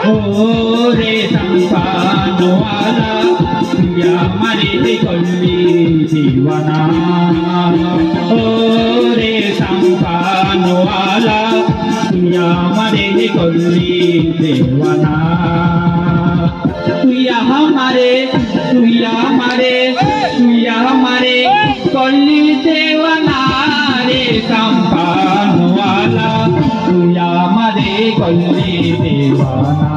ওরে সম্পানওয়ালা তুই আমারে করলি দিওয়ানা ওরে সম্পানওয়ালা তুই আমারে করলি দিওয়ানা তুই আমারে করলি দিওয়ানা রে সম্পানওয়ালা তুই আমারে করলি দিওয়ানা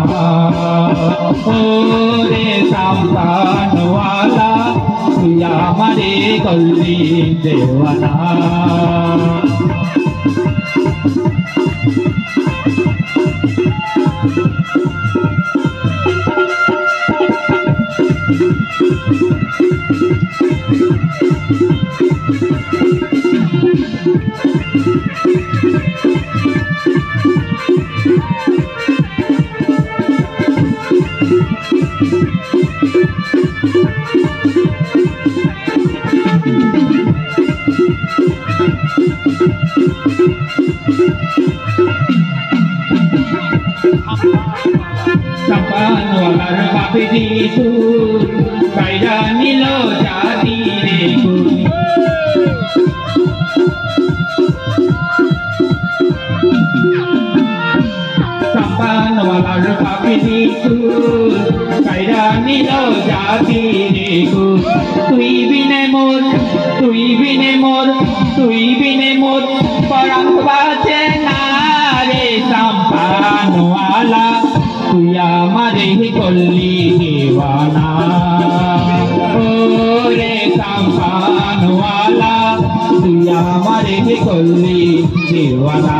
ওরে সম্পানওয়ালা তুই আমারে করলি দিওয়ানা সম্পানওয়ালার বাপজি তুই কাইরা নিল জাতি রে সম্পানওয়ালার বাপজি তুই কাইরা নিল জাতি রে তুই বিনে মোর পরাণ বাঁচে না রে সম্পানওয়ালা তুই আমারে করলি দিওয়ানা ওরে সম্পানওয়ালা তুই আমারে করলি দিওয়ানা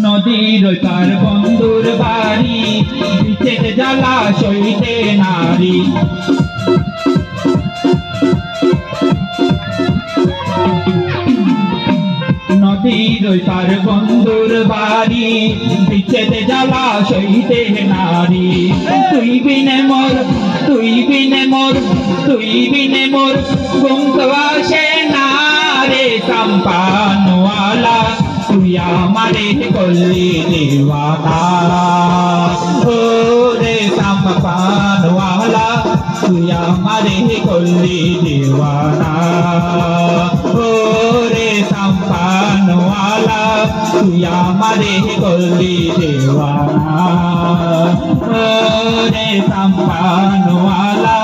নদীর তার বন্ধুর বাড়ি বিচের জলাশয়তে নারী নদীর তার বন্ধুর বাড়ি বিচের জলাশয়তে নারী তুই বিনে মোর ঘুম আসে না রে সম্পানওয়ালা তুই আমারে করলি দিওয়ানা ওরে সম্পানওয়ালা তুই আমারে করলি দিওয়ানা ওরে সম্পানওয়ালা তুই আমারে করলি দিওয়ানা ওরে সম্পানওয়ালা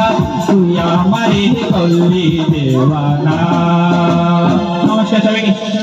তুই আমারে করলি দিওয়ানা। নমস্কার সবাইকে।